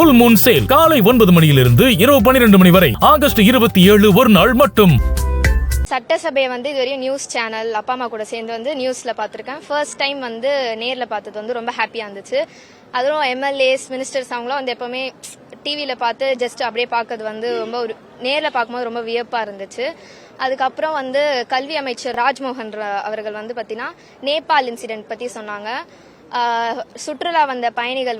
Full Moon Sale காலை 9 மணியிலிருந்து இரவு 12 மணி வரை ஆகஸ்ட் 27 ஒரு நாள் மட்டும். சட்டசபையை இதுவரையும் நியூஸ் சேனல் அப்பா அம்மா கூட சேர்ந்து நியூஸ்ல பார்த்துருக்கேன். ஃபர்ஸ்ட் டைம் நேரில் பார்த்தது ரொம்ப ஹாப்பியாக இருந்துச்சு. அதுவும் எம்எல்ஏஸ் மினிஸ்டர்ஸ் அவங்களாம் எப்பவுமே டிவியில் பார்த்து ஜஸ்ட் அப்படியே பார்க்கறது ரொம்ப ஒரு நேரில் பார்க்கும்போது ரொம்ப வியப்பாக இருந்துச்சு. அதுக்கப்புறம் கல்வி அமைச்சர் ராஜ்மோகன் அவர்கள் பார்த்தீங்கன்னா நேபாள் இன்சிடென்ட் பற்றி சொன்னாங்க. சுற்றுலா வந்த பயணிகள்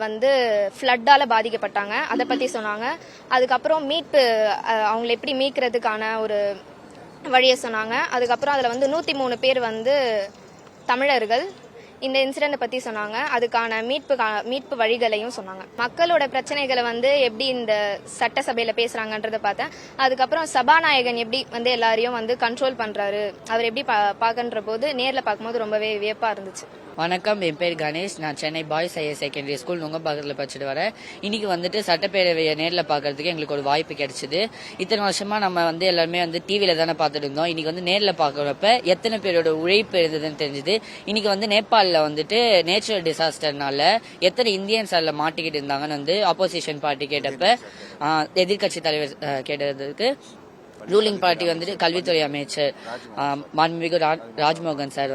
ஃப்ளட்டால பாதிக்கப்பட்டாங்க, அதை பற்றி சொன்னாங்க. அதுக்கப்புறம் மீட்பு அவங்களை எப்படி மீட்கிறதுக்கான ஒரு வழியை சொன்னாங்க. அதுக்கப்புறம் அதில் 103 பேர் தமிழர்கள். இந்த இன்சிடென்ட் பற்றி சொன்னாங்க. அதுக்கான மீட்பு வழிகளையும் சொன்னாங்க. மக்களோட பிரச்சனைகளை எப்படி இந்த சட்டசபையில் பேசுகிறாங்கன்றதை பார்த்தேன். அதுக்கப்புறம் சபாநாயகன் எப்படி எல்லாரையும் கண்ட்ரோல் பண்ணுறாரு, அவர் எப்படி பார்க்கன்ற போது நேரில் பார்க்கும்போது ரொம்பவே வியப்பாக இருந்துச்சு. வணக்கம், என் பேர் கணேஷ். நான் Chennai boys higher secondary school நுங்கம்பாக்கத்தில் படிச்சுட்டு வரேன். இன்னைக்கு சட்டப்பேரவையை நேரில் பார்க்கறதுக்கு எங்களுக்கு ஒரு வாய்ப்பு கிடைச்சிது. இத்தனை வருஷமா நம்ம எல்லாருமே டிவியில தானே பார்த்துட்டு இருந்தோம். இன்னைக்கு நேரில் பார்க்கறப்ப எத்தனை பேரோட உழைப்பு இருந்ததுன்னு தெரிஞ்சுது. இன்னைக்கு நேபாளில் நேச்சுரல் டிசாஸ்டர்னால எத்தனை இந்தியன்ஸ் அதில் மாட்டிக்கிட்டு இருந்தாங்கன்னு ஆப்போசிஷன் பார்ட்டி கேட்டப்ப, எதிர்கட்சி தலைவர் கேட்டதுக்கு ரூலிங் பார்ட்டி கல்வித்துறை அமைச்சர் மாண்புமிகு ராஜ்மோகன் சார்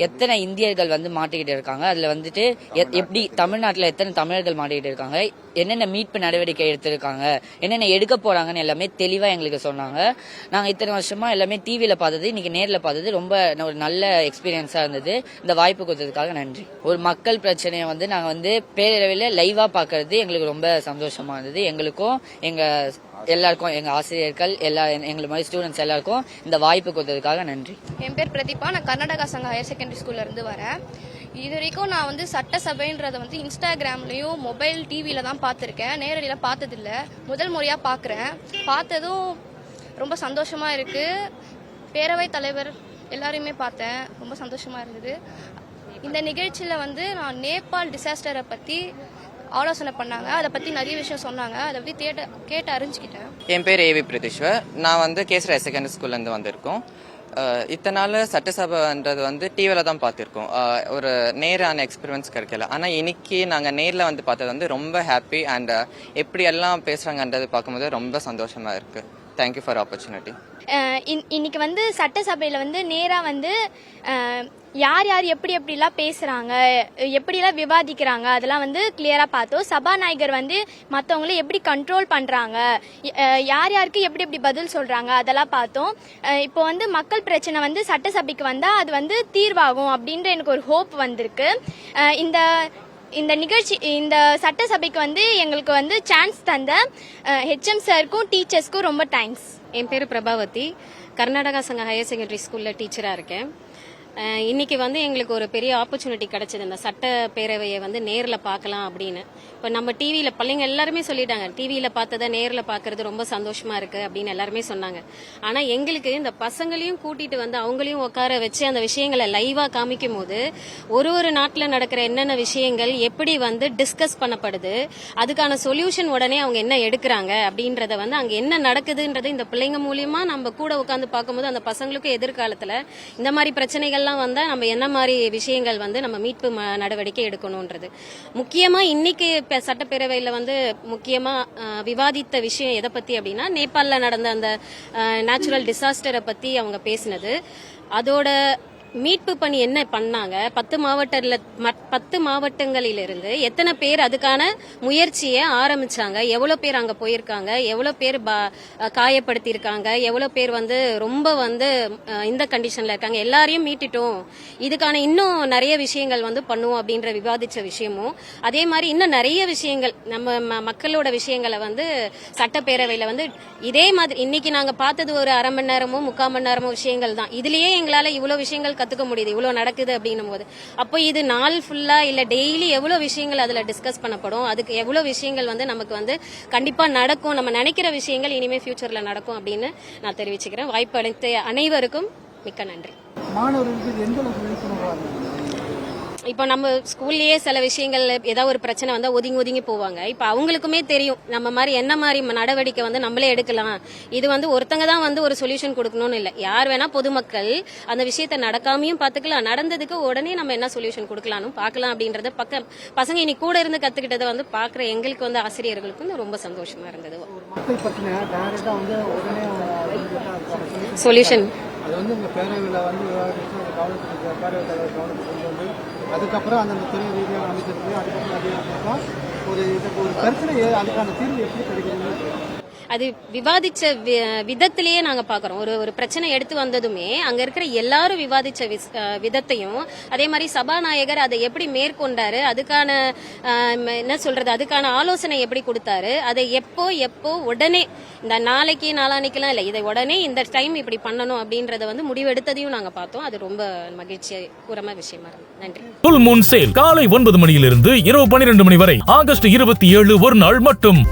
எத்தனை இந்தியர்கள் மாட்டிக்கிட்டு இருக்காங்க, அதுல எப்படி தமிழ்நாட்டில் எத்தனை தமிழர்கள் மாட்டிக்கிட்டு இருக்காங்க, என்னென்ன மீட்பு நடவடிக்கை எடுத்திருக்காங்க, என்னென்ன எடுக்க போறாங்கன்னு எல்லாமே தெளிவா எங்களுக்கு சொன்னாங்க. நாங்க இத்தனை வருஷமா எல்லாமே டிவியில பார்த்தது, இன்னைக்கு நேரில் பார்த்தது ரொம்ப ஒரு நல்ல எக்ஸ்பீரியன்ஸா இருந்தது. இந்த வாய்ப்பு கொடுத்ததுக்காக நன்றி. ஒரு மக்கள் பிரச்சனையை நாங்க பேரளவில் லைவா பாக்குறது எங்களுக்கு ரொம்ப சந்தோஷமா இருந்தது. எங்களுக்கும் எல்லாருக்கும், எங்க ஆசிரியர்கள் எங்களை மாதிரி ஸ்டூடெண்ட்ஸ் எல்லாருக்கும் இந்த வாய்ப்பு கொடுத்ததுக்காக நன்றி. என் பேர் பிரதீபா. நான் கர்நாடகா சங்க ஹையர் செகண்டரி ஸ்கூல்ல இருந்து வரேன். இது வரைக்கும் நான் சட்டசபைன்றத இன்ஸ்டாகிராம்லயும் மொபைல் டிவியில தான் பார்த்துருக்கேன். நேரடியில பார்த்ததில்ல, முதல் முறையா பார்க்குறேன். பார்த்ததும் ரொம்ப சந்தோஷமா இருக்கு. பேரவைத் தலைவர் எல்லாரையுமே பார்த்தேன், ரொம்ப சந்தோஷமா இருந்தது. இந்த நிகழ்ச்சியில நான் நேபாள் டிசாஸ்டரை பத்தி ஆலோசனை பண்ணாங்க, அதை பத்தி நிறைய விஷயம் சொன்னாங்க. அதை பத்தி கேட்டு அறிஞ்சுக்கிட்டேன். என் பேர் ஏவி பிரதீஸ்வர். நான் கேசரி ஹையர் செகண்டரி ஸ்கூல்ல இருந்து வந்திருக்கோம். இத்தனை நாள் சட்டசபைன்றது டிவியில தான் பார்த்திருக்கோம். ஒரு நேரான எக்ஸ்பீரியன்ஸ் கிடைக்கல. ஆனா இன்னைக்கு நாங்க நேர்ல பார்த்தது ரொம்ப ஹாப்பி. அண்ட் எப்படி எல்லாம் பேசுறாங்கன்றது பார்க்கும்போது ரொம்ப சந்தோஷமா இருக்கு. Thank you for opportunity. இன்னைக்கு சட்டசபையில நேரா யார் யார் எப்படிலாம் பேசுறாங்க, எப்படிலாம் விவாதிக்கிறாங்க, அதெல்லாம் கிளியரா பார்த்தோம். சபாநாயகர் மற்றவங்களை எப்படி கண்ட்ரோல் பண்றாங்க, யார் யாருக்கு எப்படி பதில் சொல்றாங்க, அதெல்லாம் பார்த்தோம். இப்போ மக்கள் பிரச்சனை சட்டசபைக்கு வந்தா அது தீர்வாகும் அப்படின்ற எனக்கு ஒரு ஹோப் வந்திருக்கு. இந்த நிகழ்ச்சி, இந்த சட்டசபைக்கு எங்களுக்கு சான்ஸ் தந்த ஹெச்எம் சாருக்கும் டீச்சர்ஸ்க்கும் ரொம்ப தேங்க்ஸ். என் பேர் பிரபாவதி. கர்நாடகா சங்க ஹையர் செகண்டரி ஸ்கூல்ல டீச்சரா இருக்கேன். இன்னைக்கு எங்களுக்கு ஒரு பெரிய ஆப்பர்ச்சுனிட்டி கிடைச்சது, இந்த சட்டப்பேரவையை நேரில் பார்க்கலாம் அப்படின்னு. இப்போ நம்ம டிவியில பிள்ளைங்க எல்லாருமே சொல்லிட்டாங்க, டிவியில பார்த்ததை நேரில் பார்க்கறது ரொம்ப சந்தோஷமா இருக்கு அப்படின்னு எல்லாருமே சொன்னாங்க. ஆனா எங்களுக்கு இந்த பசங்களையும் கூட்டிட்டு அவங்களையும் உட்கார வச்சு அந்த விஷயங்களை லைவா காமிக்கும் போது ஒரு நாட்டில் நடக்கிற என்னென்ன விஷயங்கள் எப்படி டிஸ்கஸ் பண்ணப்படுது, அதுக்கான சொல்யூஷன் உடனே அவங்க என்ன எடுக்கிறாங்க அப்படின்றத அங்க என்ன நடக்குதுன்றது இந்த பிள்ளைங்க மூலியமா நம்ம கூட உட்காந்து பார்க்கும்போது அந்த பசங்களுக்கு எதிர்காலத்துல இந்த மாதிரி பிரச்சனைகள் வந்தா நம்ம என்ன மாதிரி விஷயங்கள் நம்ம மீட்பு நடவடிக்கை எடுக்கணும்ன்றது. முக்கியமா இன்னைக்கு சட்டப்பேரவையில முக்கியமா விவாதித்த விஷயம் எதை பத்தி அப்படின்னா, நேபாளில நடந்த அந்த நேச்சுரல் டிசாஸ்டரை பத்தி அவங்க பேசினது. அதோட மீட்பு பணி என்ன பண்ணாங்க, 10 மாவட்டங்களிலிருந்து எத்தனை பேர் அதுக்கான முயற்சியை ஆரம்பிச்சாங்க, எவ்வளவு பேர் அங்க போயிருக்காங்க, எவ்வளவு பேர் காயப்படுத்தியிருக்காங்க, எவ்வளவு பேர் ரொம்ப இந்த கண்டிஷன்ல இருக்காங்க, எல்லாரையும் மீட்டுட்டோம், இதுக்கான இன்னும் நிறைய விஷயங்கள் பண்ணுவோம் அப்படின்ற விவாதிச்ச விஷயமும், அதே மாதிரி இன்னும் நிறைய விஷயங்கள் நம்ம மக்களோட விஷயங்களை சட்டப்பேரவையில இதே மாதிரி இன்னைக்கு நாங்க பார்த்தது ஒரு அரை மணி நேரமோ 3/4 மணி நேரமோ விஷயங்கள் தான். இதுலயே எங்களால இவ்வளவு விஷயங்கள் கத்துக்க முடியுது, இவ்வளவு நடக்குது அப்படின்னும் போது, அப்போ இது நாள் ஃபுல்லா இல்ல டெய்லி எவ்வளவு விஷயங்கள் அதுல டிஸ்கஸ் பண்ணப்படும், அதுக்கு எவ்வளவு விஷயங்கள் நமக்கு கண்டிப்பா நடக்கும், நம்ம நினைக்கிற விஷயங்கள் இனிமே ஃபியூச்சர்ல நடக்கும் அப்படின்னு நான் தெரிவிச்சுக்கிறேன். வாய்ப்பு அளித்த அனைவருக்கும் மிக்க நன்றி. இப்போ நம்ம ஸ்கூல்லயே சில விஷயங்கள் ஏதாவது ஒரு பிரச்சனை வந்தா ஒதுங்கி ஒதுங்கி போவாங்க. இப்போ அவங்களுக்குமே தெரியும் நம்ம மாதிரி என்ன மாதிரி நடவடிக்கை வந்து நம்மளே எடுக்கலாம். இது வந்து ஒருத்தங்க தான் வந்து ஒரு சொல்யூஷன் கொடுக்கணும்னு இல்லை, யார் வேணா பொதுமக்கள் அந்த விஷயத்த நடக்காமையும் பார்த்துக்கலாம், நடந்ததுக்கு உடனே நம்ம என்ன சொல்யூஷன் கொடுக்கலாம்னு பார்க்கலாம் அப்படின்றத பசங்க இனி கூட இருந்து கத்துக்கிட்டதை வந்து பார்க்குற எங்களுக்கு வந்து ஆசிரியர்களுக்கு வந்து ரொம்ப சந்தோஷமா இருந்தது. சொல்யூஷன் அது வந்து இந்த பேரவையில் வந்து கவனத்துக்கு பேரவைத் தலைவர் கவனத்துக்கு கொண்டு வந்து அதுக்கப்புறம் அந்தந்த துறை ரீதியாக அமைச்சருக்கு அதுக்கப்புறம் ஒரு பிரச்சனை அதுக்கான தீர்வு எப்படி கிடைக்குதுன்னு அது விவாதிச்ச விதத்திலேயே நாங்க பாக்குறோம். ஒரு பிரச்சனை எடுத்து வந்ததுமே அங்க இருக்கிற எல்லாரும் விவாதிச்ச விதத்தையும், அதே மாதிரி சபாநாயகர் அதை எப்படி மேற்கொண்டாரு, அதுக்கான என்ன சொல்றது, அதுக்கான ஆலோசனை எப்படி கொடுத்தாரு, அதை எப்போ உடனே இந்த நாளைக்கு நாளானிக்கெல்லாம் இல்லை, இதை உடனே இந்த டைம் இப்படி பண்ணணும் அப்படின்றத வந்து முடிவெடுத்ததையும் நாங்க பார்த்தோம். அது ரொம்ப மகிழ்ச்சி கூறமான விஷயமா இருந்தது. நன்றி. ஃபுல் மூன் சேல் காலை 9 மணியிலிருந்து இரவு 12 மணி வரை ஆகஸ்ட் 27 ஒரு நாள் மட்டும்.